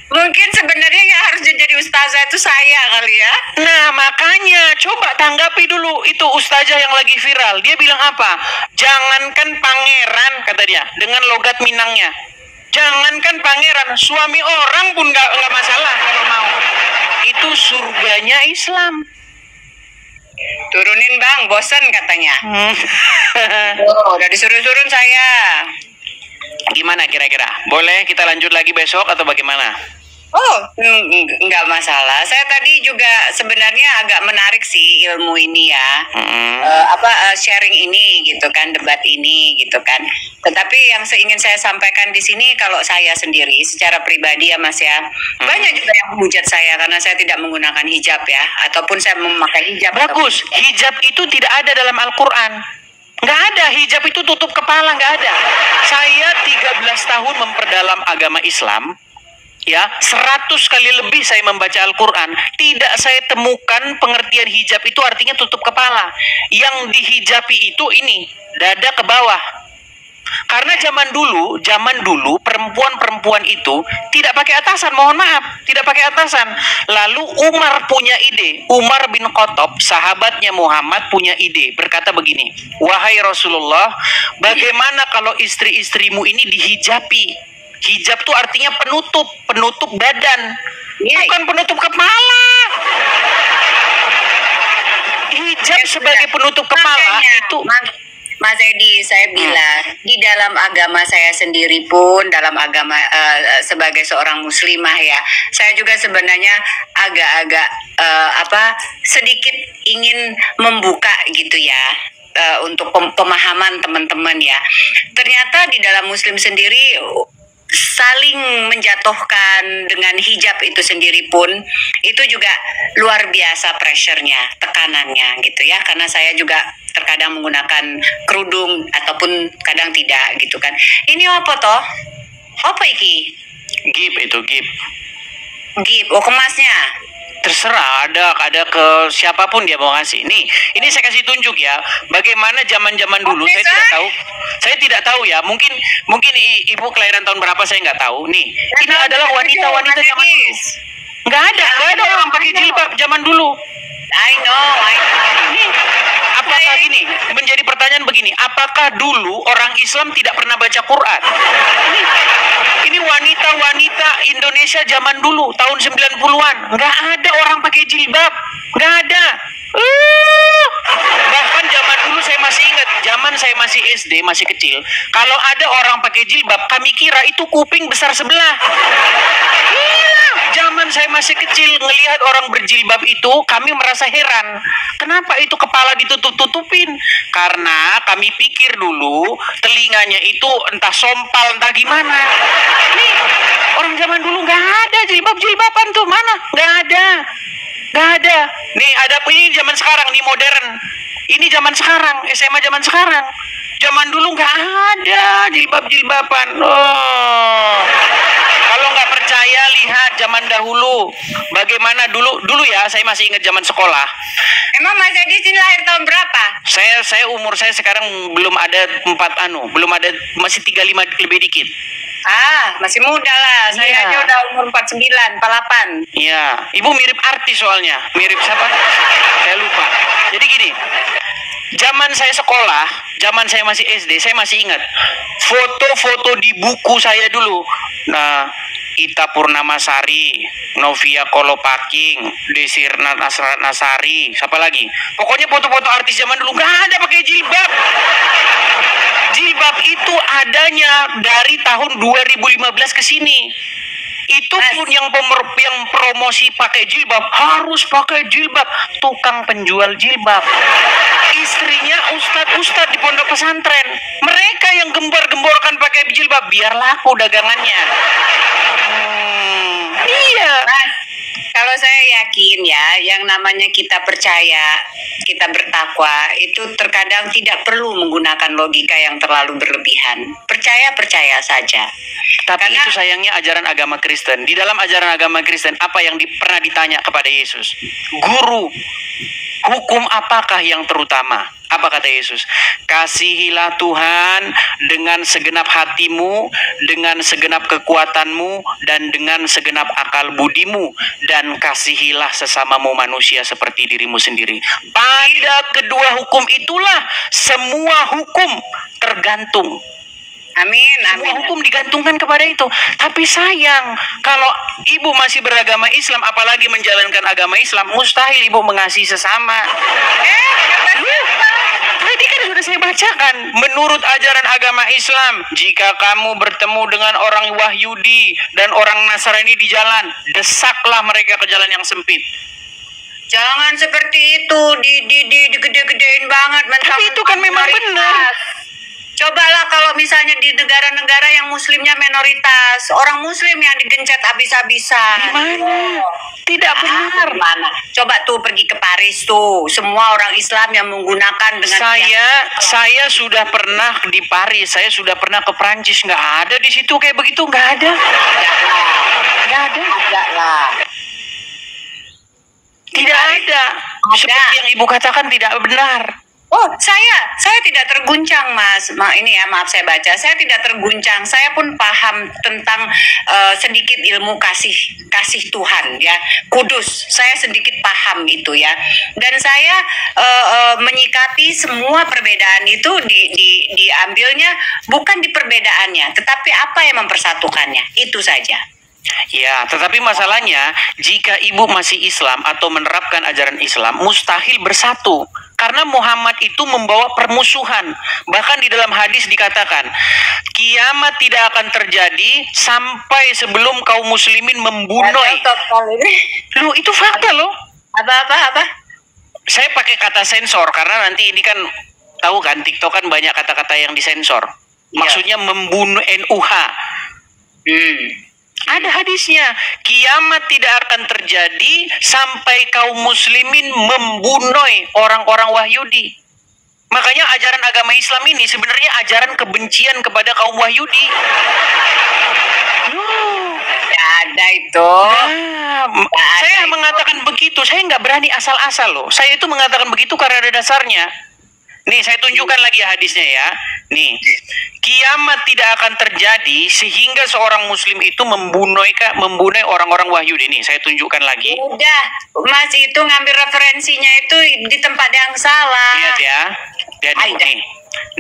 Mungkin sebenarnya yang harus jadi ustazah itu saya kali ya. Nah, makanya coba tanggapi dulu itu ustazah yang lagi viral. Dia bilang apa? Jangankan pangeran, kata dia, dengan logat Minangnya. Jangankan pangeran, suami orang pun nggak masalah kalau mau. Itu surganya Islam. Turunin bang, bosen katanya. Udah disuruh-suruh saya. Gimana kira-kira? Boleh kita lanjut lagi besok atau bagaimana? Oh, nggak masalah. Saya tadi juga sebenarnya agak menarik sih ilmu ini ya, sharing ini gitu kan, debat ini gitu kan. Tetapi yang ingin saya sampaikan di sini, kalau saya sendiri secara pribadi ya Mas ya, banyak juga yang menghujat saya karena saya tidak menggunakan hijab ya, ataupun saya memakai hijab. Bagus, hijab itu tidak ada dalam Al-Quran. Nggak ada, hijab itu tutup kepala, nggak ada. Saya 13 tahun memperdalam agama Islam. Ya, 100 kali lebih saya membaca Al-Quran. Tidak saya temukan pengertian hijab itu artinya tutup kepala. Yang dihijabi itu ini, dada ke bawah. Karena zaman dulu perempuan-perempuan itu tidak pakai atasan, mohon maaf, tidak pakai atasan. Lalu Umar punya ide, Umar bin Khattab, sahabatnya Muhammad punya ide, berkata begini, wahai Rasulullah, bagaimana kalau istri-istrimu ini dihijabi? Hijab itu artinya penutup badan, bukan penutup kepala. Hijab sebagai penutup kepala itu. Mas Edi, saya bilang di dalam agama saya sendiri pun, dalam agama sebagai seorang muslimah ya, saya juga sebenarnya agak-agak sedikit ingin membuka gitu ya. Untuk pemahaman teman-teman ya. Ternyata di dalam muslim sendiri saling menjatuhkan dengan hijab itu sendiri pun itu juga luar biasa pressure-nya, tekanannya gitu ya, karena saya juga terkadang menggunakan kerudung ataupun kadang tidak gitu kan. Ini apa toh? Apa iki? Gip itu, gip. Gip, oh kemasnya. Terserah, ada ke siapapun dia mau ngasih. Nih, ini saya kasih tunjuk ya. Bagaimana zaman-zaman dulu, saya tidak tahu. Saya tidak tahu ya. Mungkin ibu kelahiran tahun berapa saya nggak tahu. Nih, ini adalah wanita-wanita zaman dulu. Nggak ada orang pakai jilbab zaman dulu. I know. Nih, apakah gini? Menjadi pertanyaan begini. Apakah dulu orang Islam tidak pernah baca Quran? Ini wanita-wanita Indonesia zaman dulu, tahun 90-an. Nggak ada orang pakai jilbab. Nggak ada. Bahkan zaman dulu saya masih ingat, zaman saya masih SD, masih kecil. Kalau ada orang pakai jilbab, kami kira itu kuping besar sebelah. Zaman saya masih kecil, ngelihat orang berjilbab itu, kami merasa heran. Kenapa itu kepala ditutup-tutupin? Karena kami pikir dulu, telinganya itu entah sompal, entah gimana. Nih, orang zaman dulu nggak ada jilbab-jilbaban tuh, mana? Nggak ada. Nih, ada ini zaman sekarang, nih modern. Ini zaman sekarang, SMA zaman sekarang. Zaman dulu nggak ada jilbab-jilbaban. Oh. Kalau nggak percaya, lihat zaman dahulu. Bagaimana dulu ya, saya masih ingat zaman sekolah. Emang Mas Edi sini lahir tahun berapa? Saya umur saya sekarang belum ada belum ada, masih 35 lebih dikit. Masih muda lah. Saya aja udah umur 49, 48. Iya, ibu mirip artis soalnya. Mirip siapa? Saya lupa. Jadi gini, zaman saya sekolah, zaman saya masih SD, saya masih ingat foto-foto di buku saya dulu. Nah, Ita Purnamasari, Novia Kolopaking, Desirna Nasari, siapa lagi? Pokoknya foto-foto artis zaman dulu nggak ada pakai jilbab. Jilbab itu adanya dari tahun 2015 ke sini. Itu pun yang promosi pakai jilbab, harus pakai jilbab, tukang penjual jilbab. Istrinya ustadz di pondok pesantren. Mereka yang gembor-gemborkan pakai jilbab biar laku dagangannya. Kalau saya yakin ya, yang namanya kita percaya, kita bertakwa, itu terkadang tidak perlu menggunakan logika yang terlalu berlebihan. Percaya saja. Tapi Karena- itu sayangnya ajaran agama Kristen. Di dalam ajaran agama Kristen, apa yang pernah ditanya kepada Yesus? Guru, hukum apakah yang terutama? Apa kata Yesus? Kasihilah Tuhan dengan segenap hatimu, dengan segenap kekuatanmu, dan dengan segenap akal budimu. Dan kasihilah sesamamu manusia seperti dirimu sendiri. Pada kedua hukum itulah semua hukum tergantung. Amin, Semua amin. hukum digantungkan kepada itu. Tapi sayang, kalau ibu masih beragama Islam, apalagi menjalankan agama Islam, mustahil ibu mengasihi sesama. Tadi kan sudah saya bacakan, menurut ajaran agama Islam, jika kamu bertemu dengan orang Wahyudi dan orang Nasrani di jalan, desaklah mereka ke jalan yang sempit. Jangan seperti itu, digede-gedein banget. Tapi itu kan memang benar. Cobalah kalau misalnya di negara-negara yang muslimnya minoritas, orang muslim yang digencet habis-habisan. Di mana? Tidak benar. Mana? Coba tuh pergi ke Paris tuh, semua orang Islam yang menggunakan dengan Saya sudah pernah di Paris, saya sudah pernah ke Prancis, nggak ada di situ kayak begitu, nggak ada. Nggak ada. Enggak lah. Tidak ada. Seperti yang ibu katakan tidak benar. Oh, saya tidak terguncang, Mas. Ini ya, maaf saya baca. Saya tidak terguncang. Saya pun paham tentang sedikit ilmu kasih Tuhan ya. Kudus. Saya sedikit paham itu ya. Dan saya menyikapi semua perbedaan itu diambilnya bukan di perbedaannya, tetapi apa yang mempersatukannya. Itu saja. Ya, tetapi masalahnya jika ibu masih Islam atau menerapkan ajaran Islam, mustahil bersatu. Karena Muhammad itu membawa permusuhan. Bahkan di dalam hadis dikatakan, kiamat tidak akan terjadi sampai sebelum kaum muslimin membunuh. Loh, itu fakta loh. Apa? Saya pakai kata sensor karena nanti ini kan tahu kan TikTok kan banyak kata-kata yang disensor. Maksudnya membunuh NUH. Ada hadisnya, kiamat tidak akan terjadi sampai kaum muslimin membunuh orang-orang Wahyudi. Makanya ajaran agama Islam ini sebenarnya ajaran kebencian kepada kaum Wahyudi. Tidak ada itu. Saya mengatakan begitu, saya nggak berani asal-asal loh. Saya itu mengatakan begitu karena ada dasarnya. Nih, saya tunjukkan lagi hadisnya ya. Nih, kiamat tidak akan terjadi sehingga seorang muslim itu membunuh orang-orang Wahyudi. Nih, saya tunjukkan lagi. Udah, Mas itu ngambil referensinya itu di tempat yang salah. Lihat ya. Lihat nih.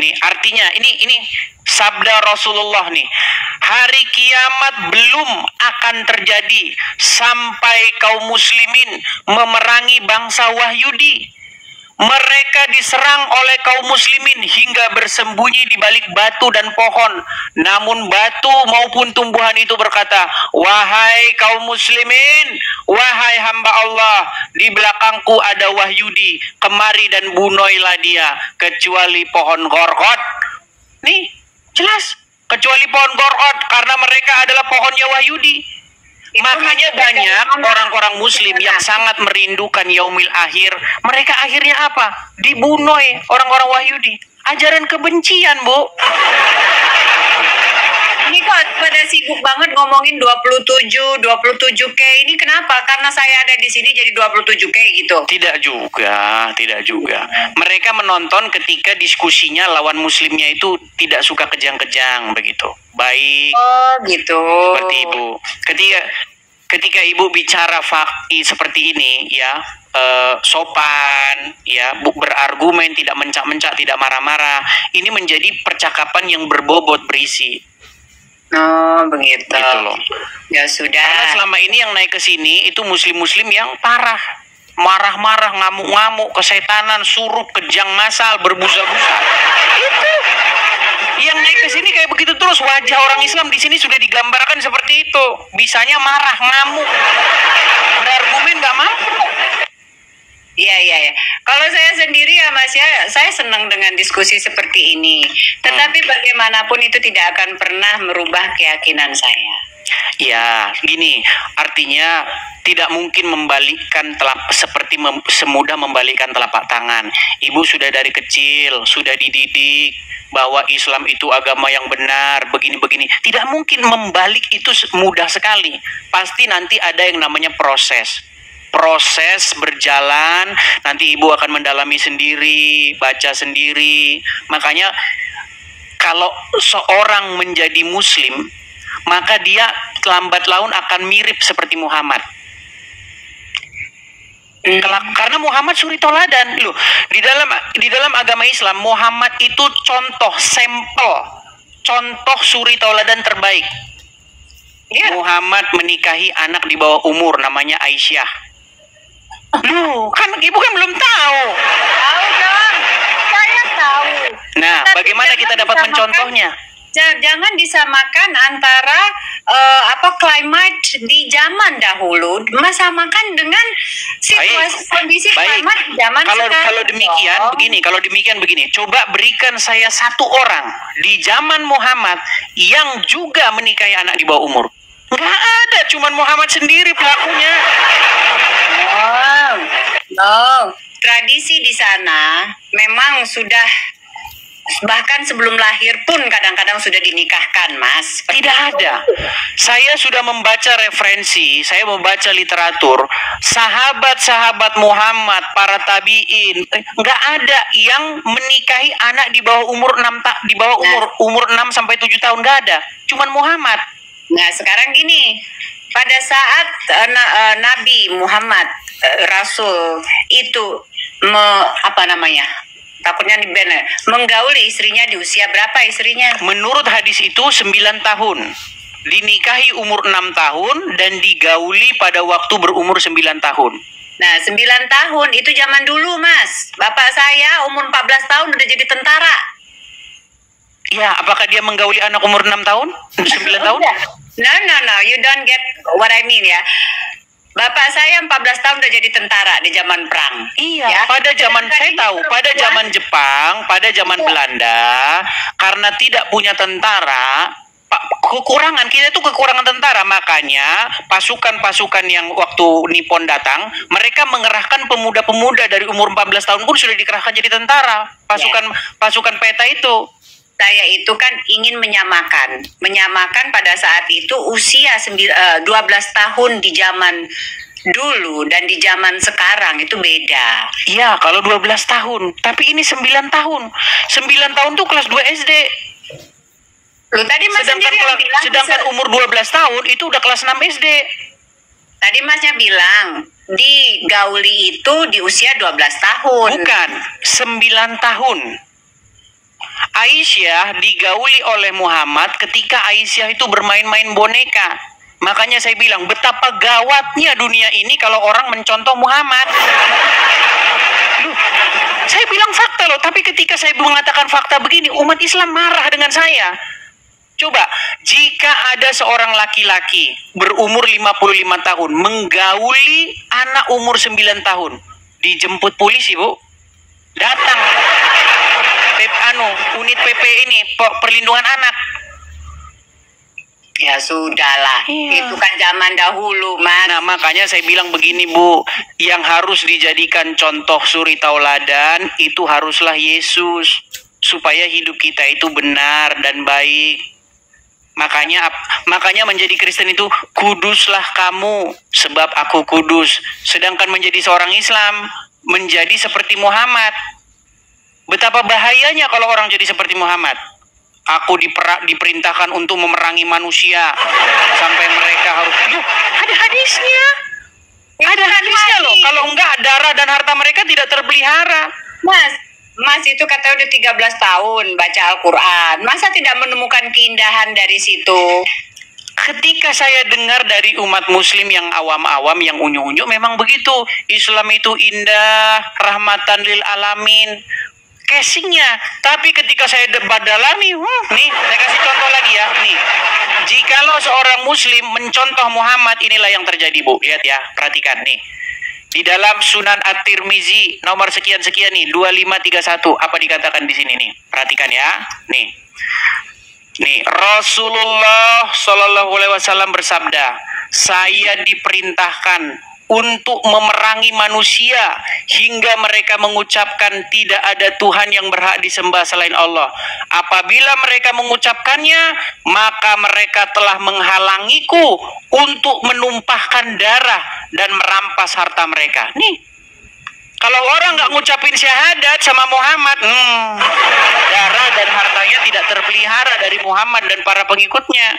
Nih, artinya ini sabda Rasulullah nih. Hari kiamat belum akan terjadi sampai kaum muslimin memerangi bangsa Wahyudi. Mereka diserang oleh kaum muslimin hingga bersembunyi di balik batu dan pohon. Namun batu maupun tumbuhan itu berkata, wahai kaum muslimin, wahai hamba Allah, di belakangku ada Wahyudi, kemari dan bunuhlah dia, kecuali pohon gorgot. Nih, jelas, kecuali pohon gorgot, karena mereka adalah pohonnya Wahyudi. Makanya banyak orang-orang muslim yang sangat merindukan yaumil akhir. Mereka akhirnya apa? Dibunuh orang-orang Wahyudi. Ajaran kebencian, Bu. Ini kok pada sibuk banget ngomongin 27K. Ini kenapa? Karena saya ada di sini jadi 27K gitu. Tidak juga. Mereka menonton ketika diskusinya lawan muslimnya itu tidak suka kejang-kejang begitu. Baik. Oh, gitu. Seperti Ibu. Ketika Ibu bicara fakti seperti ini ya, sopan ya, berargumen, tidak mencak-mencak, tidak marah-marah. Ini menjadi percakapan yang berbobot, berisi. Oh, begitu. Gitu loh. Ya sudah. Karena selama ini yang naik ke sini itu muslim-muslim yang parah. Marah-marah, ngamuk-ngamuk, kesetanan, surup, kejang masal, berbusa-busa. Itu. Yang naik ke sini kayak begitu terus. Wajah orang Islam di sini sudah digambarkan seperti itu. Bisanya marah, ngamuk. Berargumen nggak mampu. Iya. Kalau saya sendiri ya Mas ya, saya senang dengan diskusi seperti ini. Tetapi bagaimanapun itu tidak akan pernah merubah keyakinan saya. Ya, gini, artinya tidak mungkin membalikkan seperti semudah membalikkan telapak tangan. Ibu sudah dari kecil, sudah dididik bahwa Islam itu agama yang benar, begini-begini. Tidak mungkin membalik itu mudah sekali. Pasti nanti ada yang namanya proses. Proses berjalan, nanti ibu akan mendalami sendiri, baca sendiri. Makanya kalau seorang menjadi muslim, maka dia lambat laun akan mirip seperti Muhammad. Karena Muhammad suri toladan loh. Di dalam agama Islam, Muhammad itu contoh sampel, contoh suri toladan terbaik. Muhammad menikahi anak di bawah umur namanya Aisyah. Loh, kan ibu kan belum tahu. Tahu dong, saya tahu. Nah, Tapi bagaimana kita dapat mencontohnya? Jangan disamakan antara climate di zaman dahulu, samakan dengan situasi kondisi climate di zaman sekarang. Kalau demikian begini, coba berikan saya satu orang di zaman Muhammad yang juga menikahi anak di bawah umur. Nggak ada, cuman Muhammad sendiri pelakunya. No, tradisi di sana memang sudah, bahkan sebelum lahir pun kadang-kadang sudah dinikahkan, Mas. Tidak ada. Saya sudah membaca referensi, saya membaca literatur, sahabat-sahabat Muhammad, para tabiin, nggak ada yang menikahi anak di bawah umur 6 sampai 7 tahun, nggak ada. Cuman Muhammad. Nah, sekarang gini, pada saat Nabi Muhammad Rasul itu takutnya menggauli istrinya di usia berapa istrinya? Menurut hadis itu 9 tahun. Dinikahi umur 6 tahun dan digauli pada waktu berumur 9 tahun. Nah, 9 tahun itu zaman dulu, Mas. Bapak saya umur 14 tahun udah jadi tentara. Ya, apakah dia menggauli anak umur 6 tahun? 9 tahun? No, you don't get what I mean ya. Bapak saya 14 tahun udah jadi tentara di zaman perang. Iya, ya? Pada zaman saya tahu, pada zaman Jepang, pada zaman Belanda, karena tidak punya tentara, kekurangan kita itu kekurangan tentara, makanya pasukan-pasukan yang waktu Nippon datang, mereka mengerahkan pemuda-pemuda dari umur 14 tahun pun sudah dikerahkan jadi tentara. Pasukan peta itu. Saya itu kan ingin menyamakan pada saat itu usia 12 tahun di zaman dulu dan di zaman sekarang itu beda. Iya, kalau 12 tahun, tapi ini 9 tahun. 9 tahun tuh kelas 2 SD. Lu tadi Mas sedangkan umur 12 tahun itu udah kelas 6 SD. Tadi Masnya bilang di gauli itu di usia 12 tahun. Bukan, 9 tahun. Aisyah digauli oleh Muhammad ketika Aisyah itu bermain-main boneka. Makanya saya bilang betapa gawatnya dunia ini kalau orang mencontoh Muhammad. Loh, saya bilang fakta loh, tapi ketika saya mengatakan fakta begini, umat Islam marah dengan saya. Coba, jika ada seorang laki-laki berumur 55 tahun menggauli anak umur 9 tahun, dijemput polisi, Bu. Datang unit PP ini, perlindungan anak. Ya sudahlah, itu kan zaman dahulu, Mas. Nah, makanya saya bilang begini, Bu, yang harus dijadikan contoh suri tauladan itu haruslah Yesus, supaya hidup kita itu benar dan baik. Makanya menjadi Kristen itu kuduslah kamu sebab aku kudus. Sedangkan menjadi seorang Islam menjadi seperti Muhammad. Betapa bahayanya kalau orang jadi seperti Muhammad. Aku diperintahkan untuk memerangi manusia sampai mereka harus. Loh, ada hadisnya. Ada hadisnya loh. Kalau enggak, darah dan harta mereka tidak terpelihara. Mas itu katanya udah 13 tahun baca Al-Quran. Masa tidak menemukan keindahan dari situ? Ketika saya dengar dari umat muslim yang awam-awam, yang unyu-unyu, memang begitu. Islam itu indah, rahmatan lil alamin. Casingnya, tapi ketika saya dalami, nih saya kasih contoh lagi ya, nih. Jikalau seorang muslim mencontoh Muhammad, inilah yang terjadi, Bu. Lihat ya, perhatikan nih. Di dalam Sunan At-Tirmizi nomor sekian-sekian nih, 2531, apa dikatakan di sini nih? Perhatikan ya, nih. Nih, Rasulullah Shallallahu Alaihi Wasallam bersabda, saya diperintahkan untuk memerangi manusia hingga mereka mengucapkan tidak ada Tuhan yang berhak disembah selain Allah. Apabila mereka mengucapkannya, maka mereka telah menghalangiku untuk menumpahkan darah dan merampas harta mereka. Nih, kalau orang nggak ngucapin syahadat sama Muhammad, darah dan hartanya tidak terpelihara dari Muhammad dan para pengikutnya.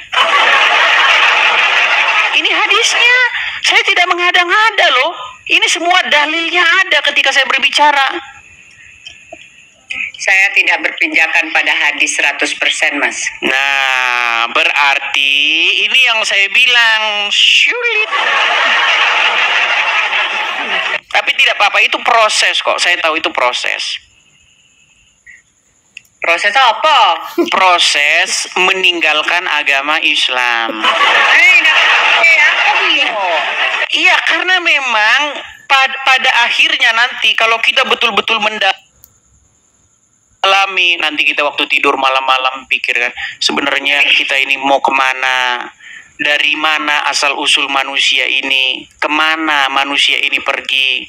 Ini hadisnya, saya tidak mengada-ngada loh. Ini semua dalilnya ada ketika saya berbicara. Saya tidak berpijakan pada hadis 100%, Mas. Nah, berarti ini yang saya bilang sulit. Tapi tidak apa-apa, itu proses kok. Saya tahu itu proses. Proses apa? Proses meninggalkan agama Islam. Iya, karena memang pada akhirnya nanti kalau kita betul-betul mendalami, nanti kita waktu tidur malam-malam pikirkan sebenarnya kita ini mau kemana, dari mana asal usul manusia ini, kemana manusia ini pergi,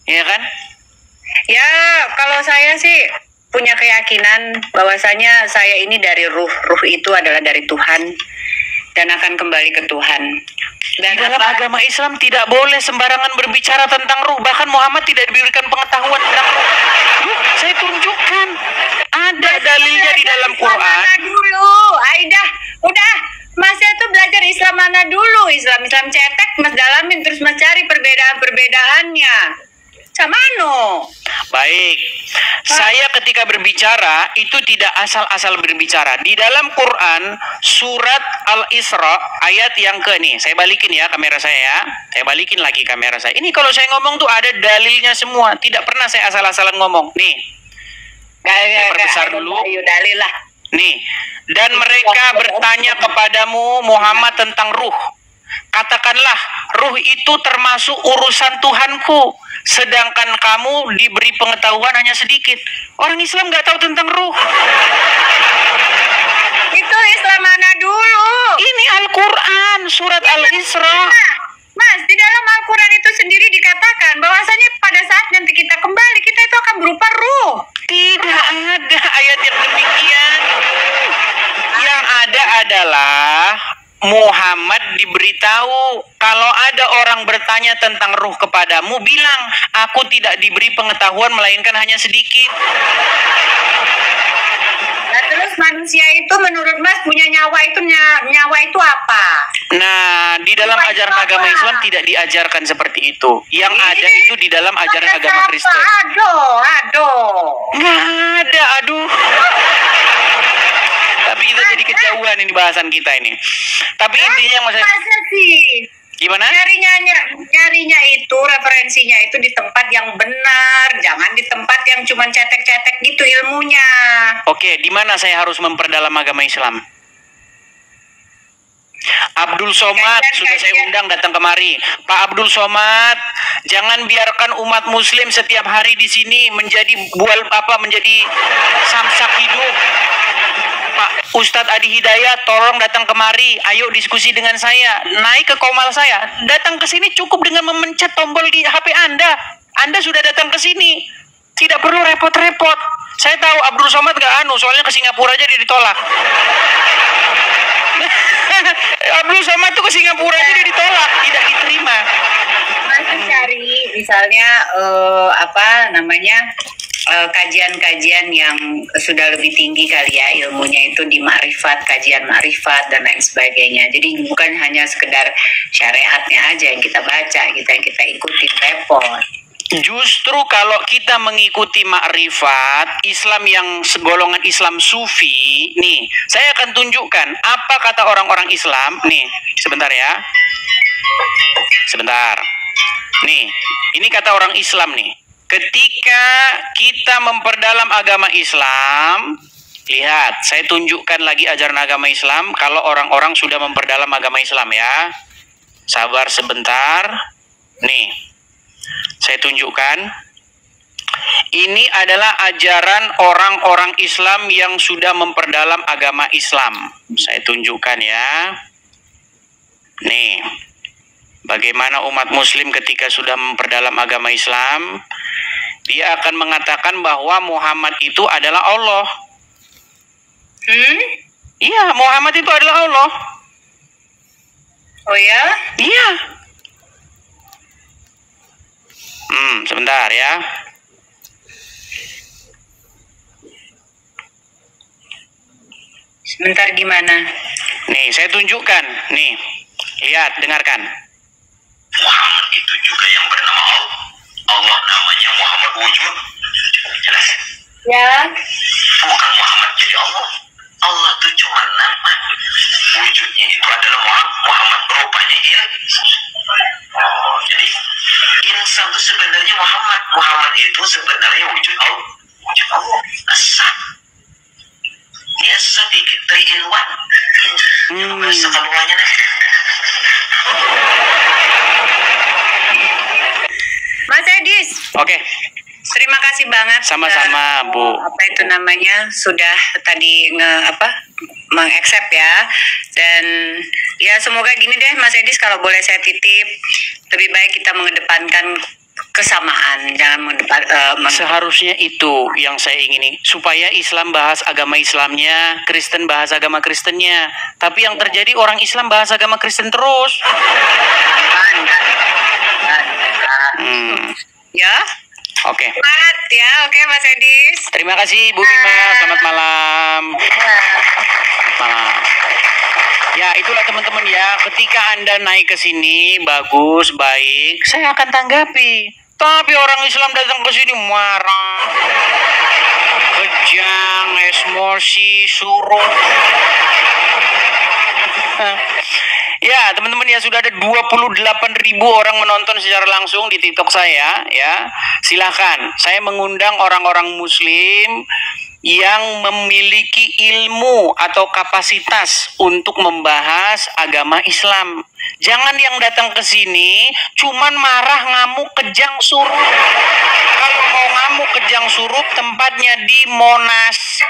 ya kan? Ya, kalau saya sih punya keyakinan bahwasanya saya ini dari ruh itu adalah dari Tuhan dan akan kembali ke Tuhan. Dan di dalam agama Islam tidak boleh sembarangan berbicara tentang ruh. Bahkan Muhammad tidak diberikan pengetahuan tentang ruh. Saya tunjukkan ada dalilnya di dalam Quran. Dulu, Aidah, udah. Mas itu belajar Islam mana dulu? Islam cetek, Mas dalamin terus Mas cari perbedaan-perbedaannya. Sama no. Baik, saya ketika berbicara itu tidak asal-asal berbicara. Di dalam Quran surat Al-Isra ayat yang nih, saya balikin ya kamera saya ya. Saya balikin lagi kamera saya. Ini kalau saya ngomong tuh ada dalilnya semua. Tidak pernah saya asal-asalan ngomong. Nih, saya perbesar dulu. Dalil lah. Nih, dan mereka bertanya kepadamu Muhammad tentang ruh. Katakanlah, ruh itu termasuk urusan Tuhanku, sedangkan kamu diberi pengetahuan hanya sedikit. Orang Islam nggak tahu tentang ruh. Itu Islam mana dulu? Ini Al-Quran, surat Al-Isra. Mas, di dalam Al-Quran itu sendiri dikatakan bahwasanya pada saat nanti kita kembali, kita itu akan berupa ruh. Tidak ada ayat yang demikian. Yang ada adalah Muhammad diberitahu, kalau ada orang bertanya tentang ruh kepadamu, bilang, aku tidak diberi pengetahuan melainkan hanya sedikit. Nah, terus manusia itu menurut Mas punya nyawa itu apa? Nah, di dalam ajaran agama Islam tidak diajarkan seperti itu. Yang ada itu di dalam ajaran agama Kristen. Aduh. Nggak ada, aduh. Tapi kita jadi kejauhan ini bahasan kita ini. Tapi intinya yang masa sih? Gimana? Nyarinya itu, referensinya itu di tempat yang benar, jangan di tempat yang cuma cetek-cetek gitu ilmunya. Oke, di mana saya harus memperdalam agama Islam? Abdul Somad sudah saya undang datang kemari. Pak Abdul Somad, jangan biarkan umat Muslim setiap hari di sini menjadi menjadi samsak hidup. Pak Ustadz Adi Hidayat, tolong datang kemari. Ayo diskusi dengan saya. Naik ke komal saya. Datang ke sini cukup dengan memencet tombol di HP Anda. Anda sudah datang ke sini. Tidak perlu repot-repot. Saya tahu Abdul Somad gak soalnya ke Singapura aja dia ditolak. Abdul Somad tuh ke Singapura aja dia ditolak, tidak diterima. Masih cari misalnya kajian-kajian yang sudah lebih tinggi kali ya ilmunya itu di makrifat, kajian makrifat dan lain sebagainya. Jadi bukan hanya sekedar syariatnya aja yang kita baca, yang kita ikutin, repot. Justru kalau kita mengikuti makrifat Islam yang segolongan Islam Sufi, nih, saya akan tunjukkan apa kata orang-orang Islam. Nih, sebentar ya. Sebentar. Nih, ini kata orang Islam nih. Ketika kita memperdalam agama Islam, lihat, saya tunjukkan lagi ajaran agama Islam kalau orang-orang sudah memperdalam agama Islam ya. Sabar sebentar. Nih, saya tunjukkan. Ini adalah ajaran orang-orang Islam yang sudah memperdalam agama Islam. Saya tunjukkan ya. Nih, bagaimana umat muslim ketika sudah memperdalam agama Islam, dia akan mengatakan bahwa Muhammad itu adalah Allah. Iya, Muhammad itu adalah Allah. Oh ya? Iya. Sebentar ya. Sebentar gimana? Nih, saya tunjukkan. Nih, lihat, dengarkan. Muhammad itu juga yang bernama Allah. Allah namanya Muhammad wujud. Jelas? Ya. Bukan Muhammad jadi Allah. Allah itu cuma nama. Wujudnya itu adalah Muhammad, rupanya jadi insan itu sebenarnya Muhammad. Muhammad itu sebenarnya wujud Allah. Wujud Allah. Asal. Ini asal dikit 3 in 1. Masa keluarnya nih. Mas Edis. Oke. Terima kasih banget. Sama-sama, Bu. Apa itu namanya? Sudah tadi mengaccept ya. Dan ya semoga gini deh Mas Edis, kalau boleh saya titip, lebih baik kita mengedepankan kesamaan, jangan Seharusnya itu yang saya ingini, supaya Islam bahas agama Islamnya, Kristen bahas agama Kristennya. Tapi yang terjadi orang Islam bahas agama Kristen terus. Ya. Oke. Semangat ya, oke Mas Edis. Terima kasih Bu Bima, selamat malam. Selamat malam. Ya, itulah teman-teman ya, ketika Anda naik ke sini, bagus, baik, saya akan tanggapi. Tapi orang Islam datang ke sini marah, kejang, emosi, suruh. Ya, teman-teman ya, sudah ada 28.000 orang menonton secara langsung di TikTok saya ya. Silahkan, saya mengundang orang-orang muslim yang memiliki ilmu atau kapasitas untuk membahas agama Islam. Jangan yang datang ke sini cuman marah, ngamuk, kejang, surup. Kalau mau ngamuk, kejang, surup, tempatnya di Monas.